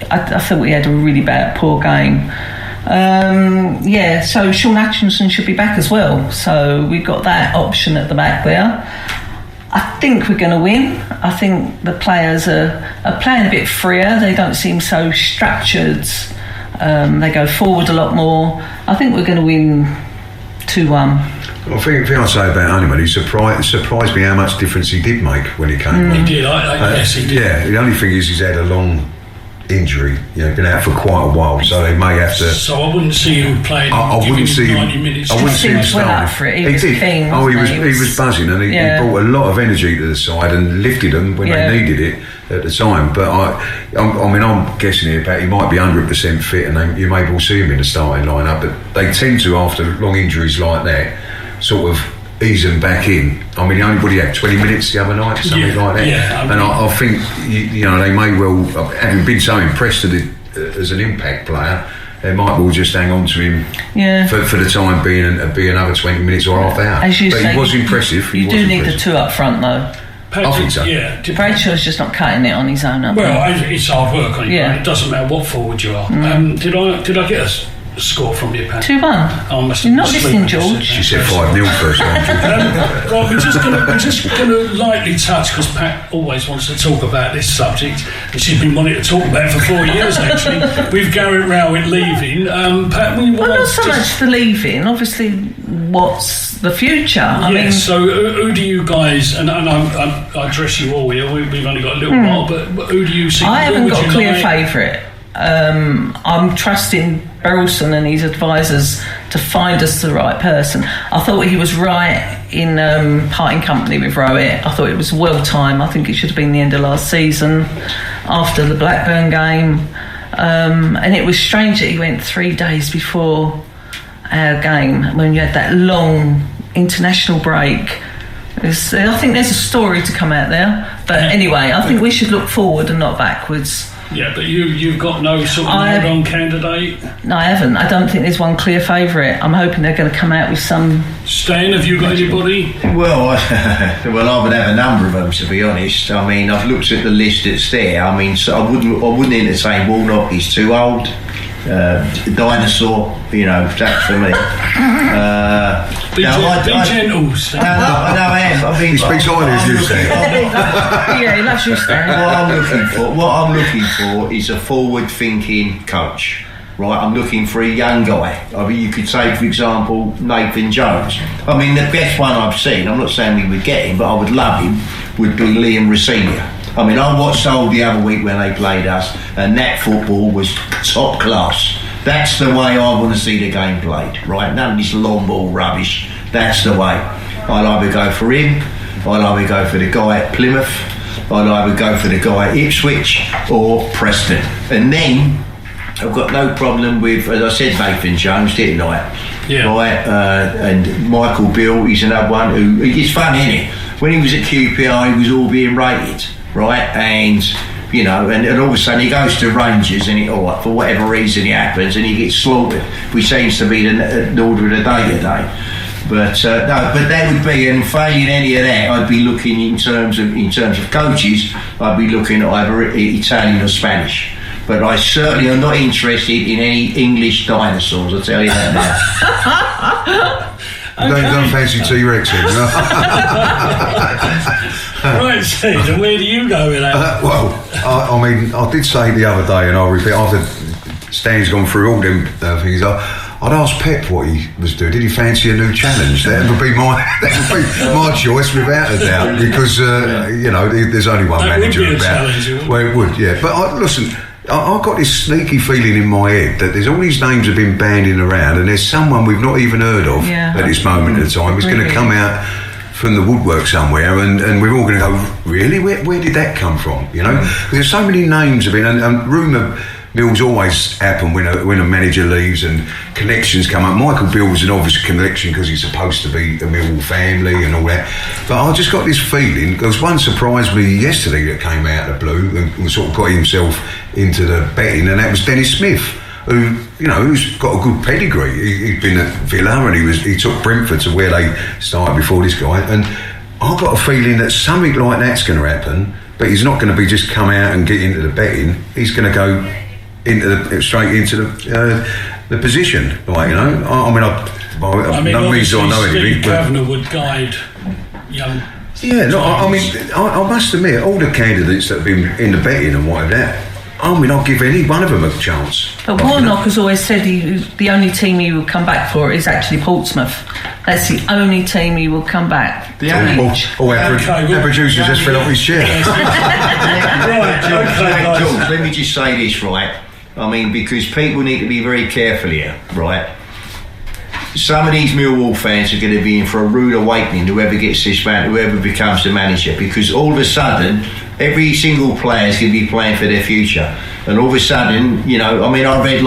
I thought he had a really poor game. So Sean Atkinson should be back as well. So we've got that option at the back there. I think we're going to win. I think the players are playing a bit freer. They don't seem so structured. They go forward a lot more. I think we're going to win 2-1. Well, the thing I say about Honeyman, it surprised me how much difference he did make when he came on. He did, yes, he did. Yeah, the only thing is he's had a long injury, been out for quite a while, so they may have to. So I wouldn't see him playing. I wouldn't see him. 90 minutes. I wouldn't see him starting. He did. Keen, he was buzzing, and he brought a lot of energy to the side and lifted them when they needed it at the time. But I'm guessing here, Pat, he might be 100% fit, and you may well see him in the starting lineup. But they tend to, after long injuries like that, sort of ease them back in. I mean, he only had 20 minutes the other night, something like that. Yeah, and I think they may well, having been so impressed as an impact player, they might well just hang on to him for the time being and be another 20 minutes or half hour. As you say, he was impressive. You do need the two up front, though. I think so. Yeah. Bradshaw's just not cutting it on his own up. Well, it's hard work on you. It doesn't matter what forward you are. Did I get a score from you, Pat? 2-1. You're not listening, George. She said 5-0 first time. Right, we're just going to lightly touch, because Pat always wants to talk about this subject, and she's been wanting to talk about it for 4 years actually, with Garrett Rowett leaving. Pat, not so much the leaving, obviously what's the future. I mean, so who do you guys, and I address you all here, we've only got a little while, but who do you see? I haven't got a clear favourite. I'm trusting Berylson and his advisors to find us the right person. I thought he was right in parting company with Rowett. I thought it was well timed. I think it should have been the end of last season, after the Blackburn game, and it was strange that he went 3 days before our game, when you had that long international break. I think there's a story to come out there, but anyway, I think we should look forward and not backwards. Yeah, but you've got no sort of nod-on candidate? No, I haven't. I don't think there's one clear favourite. I'm hoping they're going to come out with some... Stan, have you got anybody? Well, I would have a number of them, to be honest. I mean, I've looked at the list that's there. I mean, so I wouldn't entertain Warnock. He's too old. Dinosaur, that's for me. Be gentle, Stan. No, I am. He speaks highly of you, Stan. Yeah, he loves you, Stan. What I'm looking for is a forward-thinking coach. Right, I'm looking for a young guy. I mean, you could say, for example, Nathan Jones. I mean, the best one I've seen, I'm not saying we would get him, but I would love him, would be Liam Rossini. I mean, I watched Hull the other week when they played us, and that football was top class. That's the way I want to see the game played, right? None of this long ball rubbish. That's the way. I'd either go for him, I'd either go for the guy at Plymouth, I'd either go for the guy at Ipswich or Preston. And then I've got no problem with, as I said, Nathan Jones, didn't I? Yeah. Right, and Michael Beale, he's another one who, it's fun, isn't it? When he was at QPR, he was all being rated, right? And and all of a sudden he goes to Rangers, and for whatever reason it happens, and he gets slaughtered, which seems to be the order of the day today. But but that would be, and failing any of that, I'd be looking in terms of coaches, I'd be looking at either Italian or Spanish. But I certainly am not interested in any English dinosaurs, I'll tell you that now. Don't fancy T-Rex here, no? Right, Steve, and where do you go with that? I mean, I did say the other day, and I'll repeat, after Stan's gone through all them things, I'd asked Pep what he was doing. Did he fancy a new challenge? That would be my choice, without a doubt, because there's only one manager about. Well, it would, yeah. But listen, I've got this sneaky feeling in my head that there's all these names have been banding around, and there's someone we've not even heard of at this moment in time who's going to come out from the woodwork somewhere, and we're all going to go, really? Where did that come from? Because there's so many names have been, and rumour mills always happen when a manager leaves and connections come up. Michael Beale's an obvious connection because he's supposed to be the Millwall family and all that. But I just got this feeling, because one surprised me yesterday that came out of the blue and sort of got himself into the betting, and that was Dennis Smith, who, who's got a good pedigree. He'd been at Villa, and he took Brentford to where they started before this guy. And I've got a feeling that something like that's going to happen, but he's not going to be just come out and get into the betting. He's going to go straight into the position, no reason I know anything. Kavanagh would guide young. Yeah, no, I mean, I must admit, all the candidates that have been in the betting and whatever that, I mean, I'll give any one of them a chance. But Warnock has always said the only team he will come back for is actually Portsmouth. That's the only team he will come back. Our producer just fell off his chair. George, let me just say this, right? I mean, because people need to be very careful here, right? Some of these Millwall fans are going to be in for a rude awakening, whoever gets this man, whoever becomes the manager, because all of a sudden, every single player is going to be playing for their future. And all of a sudden, you know, I mean, I read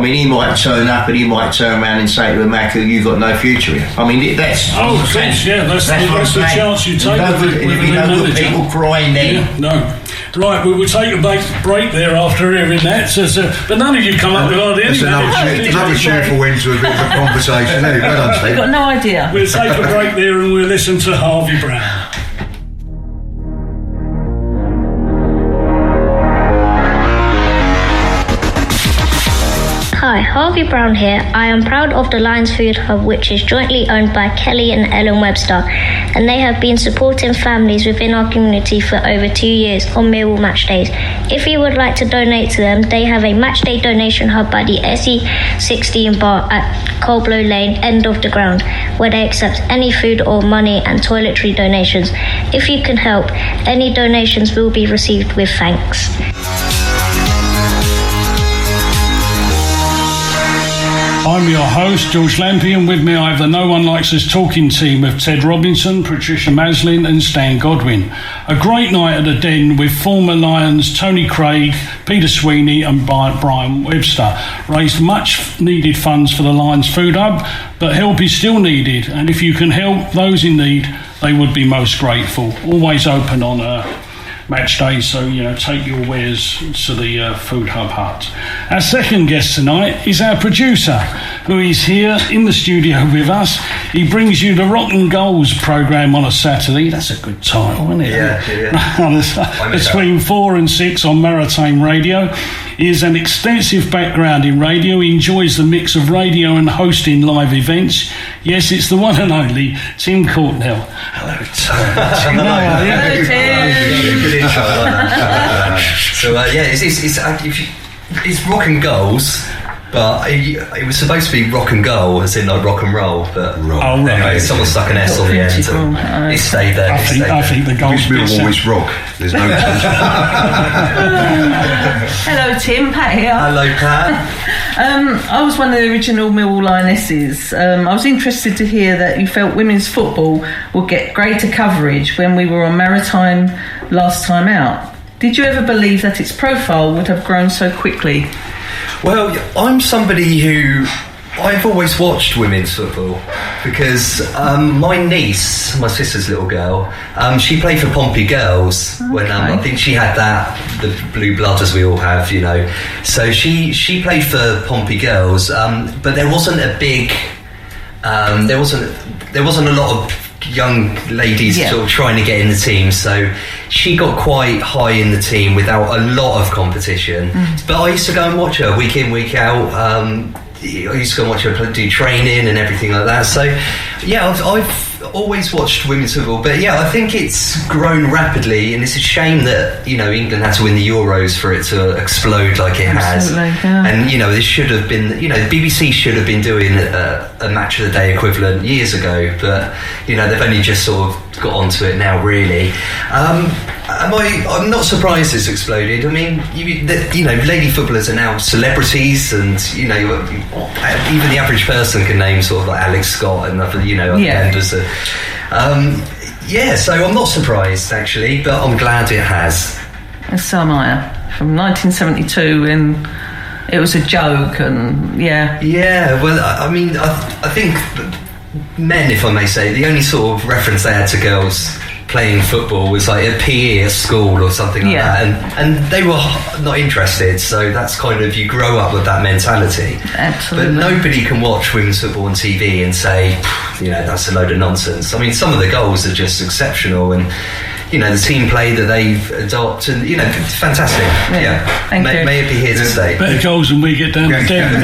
he might turn up and he might turn around and say to Maku, you've got no future here. I mean, that's... Oh, of course, yeah, that's the chance you take. If you don't put people crying then... Yeah, no. Right, we will take a break there after hearing that. But none of you come up with ideas. It's another cheerful end to a bit of a conversation. Anyway, well done, Steve. We've got no idea. We'll take a break there and we'll listen to Harvey Brown. Hi, Harvey Brown here. I am proud of the Lions Food Hub, which is jointly owned by Kelly and Ellen Webster, and they have been supporting families within our community for over 2 years on Millwall match days. If you would like to donate to them, they have a match day donation hub by the SE16 bar at Coldblow Lane, end of the ground, where they accept any food or money and toiletry donations. If you can help, any donations will be received with thanks. I'm your host, George Lampey, and with me I have the No One Likes Us talking team of Ted Robinson, Patricia Maslin and Stan Godwin. A great night at the Den with former Lions Tony Craig, Peter Sweeney and Brian Webster. Raised much needed funds for the Lions Food Hub, but help is still needed, and if you can help those in need, they would be most grateful. Always open on match day, so take your wares to the Food Hub hut. Our second guest tonight is our producer, who is here in the studio with us. He brings you the Rock and Goals programme on a Saturday. That's a good title, isn't it? Yeah. Between 4 and 6 on Maritime Radio. He has an extensive background in radio. He enjoys the mix of radio and hosting live events. Yes, it's the one and only Tim Courtnell. Hello, Tim. Hello, Tim. Good intro. So it's Rock and Goals, but it was supposed to be rock and goal, as in like rock and roll, but anyway, someone stuck an S on the end and it stayed there. I think the goals always rock. There's no Hello Tim, Pat here. Hello Pat. I was one of the original Millwall Lionesses. I was interested to hear that you felt women's football would get greater coverage when we were on Maritime last time out. Did you ever believe that its profile would have grown so quickly? Well, I'm somebody who I've always watched women's football because my niece, my sister's little girl, she played for Pompey Girls when I think she had the blue blood as we all have, So she played for Pompey Girls, but there wasn't a big, there wasn't a lot of young ladies sort of trying to get in the team, so she got quite high in the team without a lot of competition. But I used to go and watch her week in, week out. I used to go and watch her do training and everything like that. So I've always watched women's football, but I think it's grown rapidly, and it's a shame that England had to win the Euros for it to explode like it has. And this should have been, the BBC should have been doing a match of the day equivalent years ago, but they've only just sort of got onto it now, really. I'm not surprised it's exploded. I mean, lady footballers are now celebrities, and even the average person can name sort of like Alex Scott and other vendors. So I'm not surprised actually, but I'm glad it has. And so am I. From 1972, and it was a joke, and well, I mean, I think men, if I may say, the only sort of reference they had to girls playing football was like a PE at school or something like that, and they were not interested, so that's kind of, you grow up with that mentality. Absolutely. But nobody can watch women's football on TV and say, that's a load of nonsense. I mean, some of the goals are just exceptional, and the team play that they've adopted, it's fantastic. May it be here to stay. Better goals than we get down to Devon.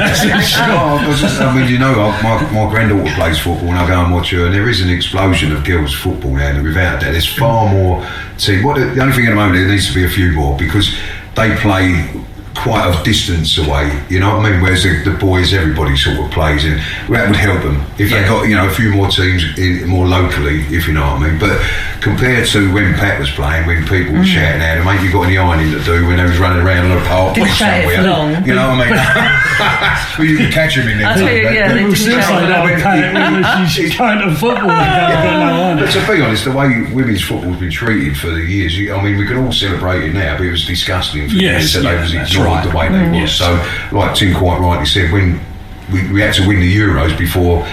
My granddaughter plays football, and I go and watch her, and there is an explosion of girls' football now, and without that, there's far more team. The only thing at the moment, there needs to be a few more, because they play quite a distance away, you know what I mean? Whereas the boys, everybody sort of plays, and that would help them if they got, you know, a few more teams more locally, if you know what I mean. But compared to when Pat was playing, when people were shouting at him, mate, you got any ironing to do, when they was running around on a park somewhere, long. You know what I mean? Well, you can catch him in there. People still say that with Pat, she's kind of football. But to be honest, the way women's football's been treated for the years, I mean, we can all celebrate it now, but it was disgusting for them, so they was ignored the way they was. So, like Tim quite rightly said, when we had to win the Euros before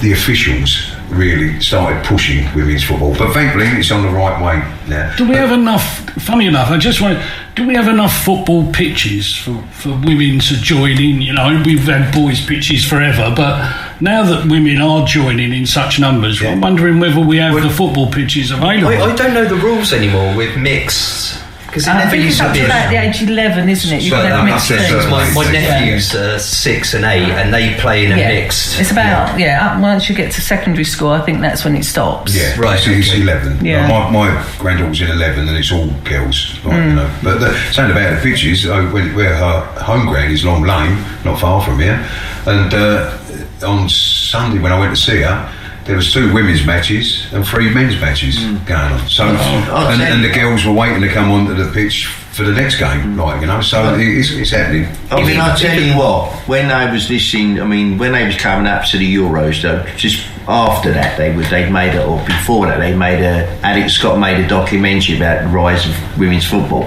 the officials really started pushing women's football, but thankfully it's on the right way now. Do we have enough? Funny enough, I just want. Do we have enough football pitches for women to join in? You know, we've had boys' pitches forever, but now that women are joining in such numbers, I'm wondering whether we have the football pitches available. I don't know the rules anymore with mixed. Because I think it's up to about the age 11, isn't it? You can have mixed teams. My nephews are 6 and 8, and they play in a mixed. It's about once you get to secondary school, I think that's when it stops. Yeah, right. It's 11. Yeah. My granddaughter's in 11, and it's all girls. Like, you know. But saying about the pitches, where her home ground is Long Lane, not far from here, and on Sunday when I went to see her, there was 2 women's matches and 3 men's matches going on. So, and the girls were waiting to come onto the pitch for the next game, like, you know. So it's happening. I mean, I tell you what, when I was listening, I mean, when they was coming up to the Euros, though, just after that, they'd made it, or before that, Alex Scott made a documentary about the rise of women's football,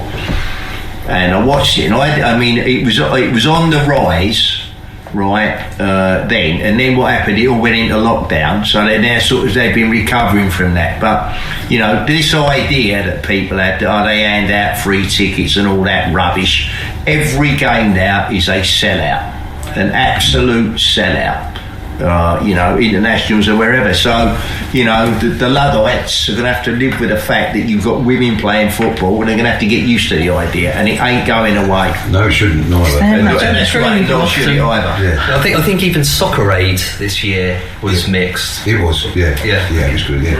and I watched it, and I mean, it was on the rise. Then, and then what happened, it all went into lockdown, so they're now they've been recovering from that. But you know, this idea that people have that they hand out free tickets and all that rubbish, every game now is a sellout, an absolute sellout. You know, internationals or wherever. So, you know, the Luddites are going to have to live with the fact that you've got women playing football, and they're going to have to get used to the idea, and it ain't going away. No, it shouldn't neither. And that's right, not should it either. Yeah. I think even Soccer Aid this year was mixed. It was, yeah, it was good. Yeah.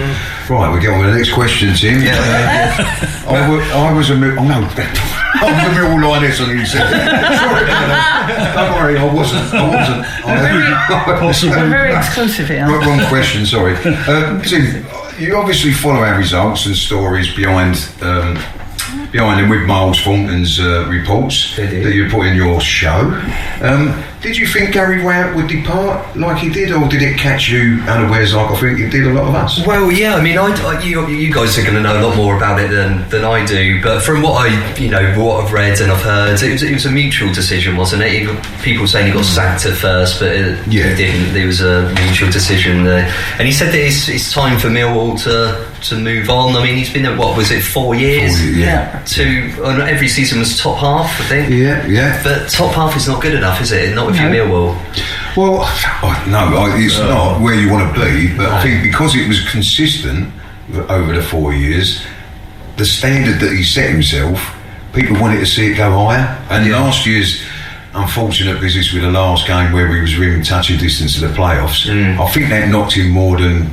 Right, we get on with the next question, Tim. I was a Millwall Lioness on you said. Sorry, don't worry, I wasn't. We're very exclusive here. Wrong question, sorry. Tim, you obviously follow our results and stories behind them with Miles Thornton's reports that you put in your show. Did you think Gary Wyatt would depart like he did, or did it catch you unawares like I think it did a lot of us? Well, yeah, I mean, you guys are going to know a lot more about it than I do, but from what what I've read and I've heard, it was a mutual decision, wasn't it? People saying he got sacked at first, but he didn't. There was a mutual decision, and he said that it's time for Millwall to move on. I mean, he's been at, what was it, 4 years? Every season was top half, I think. Yeah. But top half is not good enough, is it? Not if you're Millwall. Well, no, it's not where you want to be, but I think because it was consistent over the 4 years, the standard that he set himself, people wanted to see it go higher. And last year's unfortunate business with the last game where we was within touching distance of the playoffs, I think that knocked him more than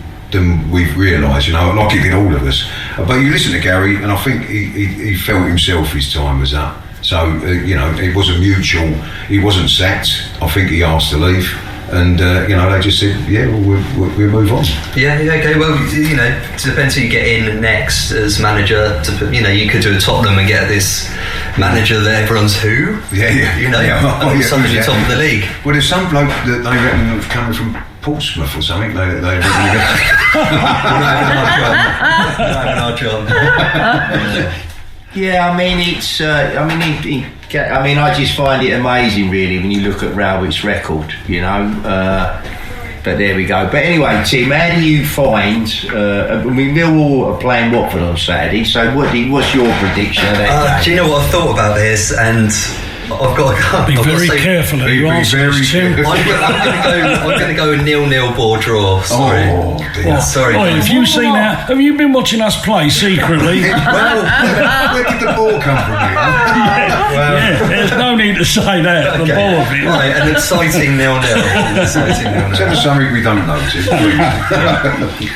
we've realised, you know, like it did all of us. But you listen to Gary, and I think he felt himself his time was up. So, it wasn't mutual. He wasn't sacked. I think he asked to leave. And, they just said, we'll move on. Yeah, okay. Well, it depends who you get in next as manager. You could do a Tottenham and get this manager that everyone's who. Somebody top of the league. Well, there's some bloke that they reckon coming from Portsmouth or something. They reckon our job. Yeah, I mean, it's. I just find it amazing, really, when you look at Rowit's record. But there we go. But anyway, Tim, how do you find? Millwall are playing Watford on Saturday. So, what's your prediction of that game? Do you know what I've thought about this? And I've got to go. Be very careful who you answer this to. I'm going to go a 0-0 ball draw. Sorry. Oh, dear. Sorry. Oh, have you seen that? Have you been watching us play secretly? Where did the ball come from here? Yeah, there's no need to say that. The ball of it. Right, an exciting 0-0. Tell us something we don't notice.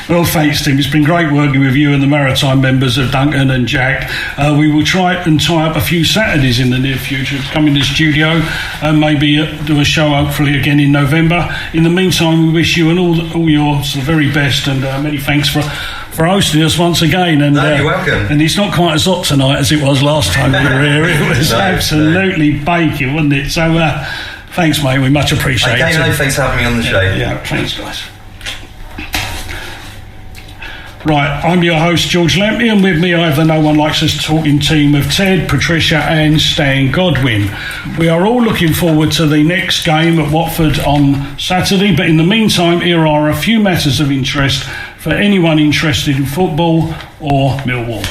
Well, thanks, Tim. It's been great working with you and the Maritime members of Duncan and Jack. We will try and tie up a few Saturdays in the near future to come in the studio and maybe do a show hopefully again in November. In the meantime, we wish you and all your sort of very best, and many thanks for hosting us once again. And you're welcome. And it's not quite as hot tonight as it was last time we were here. It was absolutely baking, wasn't it? So thanks, mate. We much appreciate it. Thanks for having me on the show. Yeah, thanks, guys. Right, I'm your host, George Lampey, and with me I have the No One Likes Us Talking team of Ted, Patricia and Stan Godwin. We are all looking forward to the next game at Watford on Saturday, but in the meantime, here are a few matters of interest for anyone interested in football or Millwall.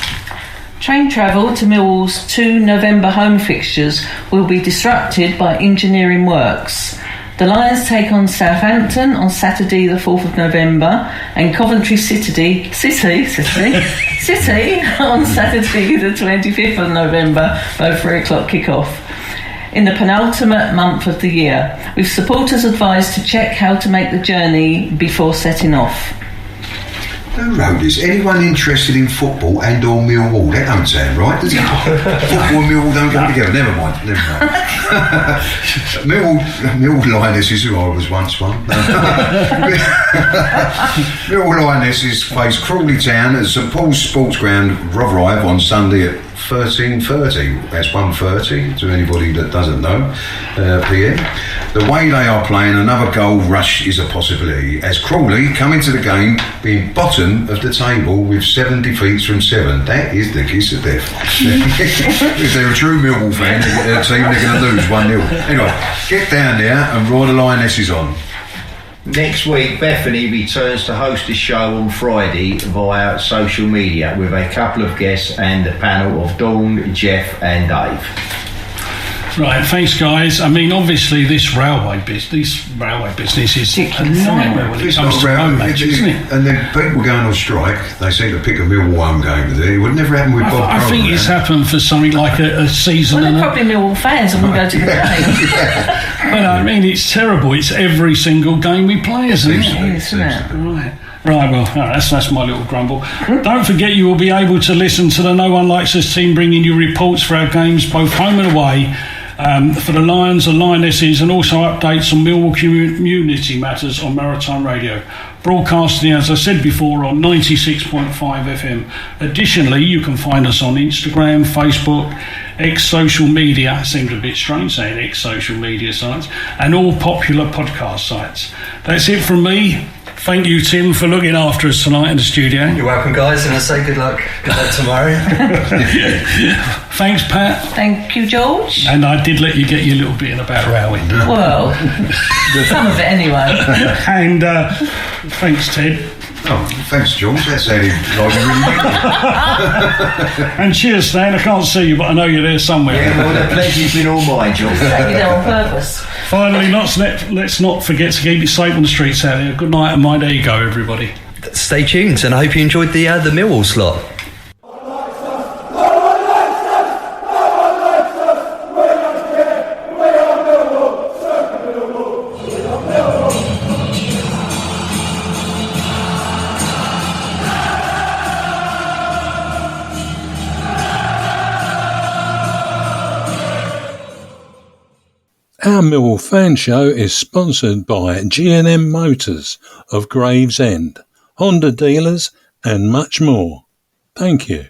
Train travel to Millwall's 2 November home fixtures will be disrupted by engineering works. The Lions take on Southampton on Saturday the 4th of November and Coventry City on Saturday the 25th of November, both 3 o'clock kick-off. In the penultimate month of the year, with supporters advised to check how to make the journey before setting off. Who wrote this? Anyone interested in football and or Millwall? That don't sound right, does it? Football and Millwall don't go together. Never mind. Millwall Lionesses, who I was once one. Millwall Lionesses face Crawley Town at St Paul's Sports Ground, Rotherhithe on Sunday at 13:30. That's 1:30 to anybody that doesn't know. PM. The way they are playing, another goal rush is a possibility, as Crawley come into the game being bottom of the table with 7 defeats from 7. That is the kiss of death. If they're a true Millwall fan, their team, they're going to lose 1-0. Anyway, get down there and roar the Lionesses on. Next week, Bethany returns to host a show on Friday via social media with a couple of guests and a panel of Dawn, Jeff and Dave. Right, thanks, guys. I mean, obviously, this railway business is a nightmare when it comes to home matches, isn't it? And then people going on strike, they seem to pick a Millwall home game to do. It would never happen with Bob I think it's happened for something like a season. Well, they're probably Millwall fans and will go to the game. But I mean, it's terrible. It's every single game we play, isn't it? Isn't it? Right, well, that's my little grumble. Don't forget you will be able to listen to the No One Likes Us team bringing you reports for our games, both home and away, for the Lions and Lionesses, and also updates on Millwall community matters on Maritime Radio. Broadcasting, as I said before, on 96.5 FM. Additionally, you can find us on Instagram, Facebook, social media, seemed a bit strange saying social media sites, and all popular podcast sites. That's it from me. Thank you, Tim, for looking after us tonight in the studio. You're welcome, guys, and I say good luck tomorrow. Thanks, Pat. Thank you, George. And I did let you get your little bit in about rowing. Well, some of it anyway. And thanks, Ted. Oh, thanks, George. That sounded like really And cheers, Stan. I can't see you, but I know you're there somewhere. Yeah, well, the pleasure's been all mine, George. You there on purpose. Finally, let's not forget to keep it safe on the streets out there. Good night and mind. There you go, everybody. Stay tuned, and I hope you enjoyed the Millwall slot. Our Millwall Fan Show is sponsored by G&M Motors of Gravesend, Honda dealers and much more. Thank you.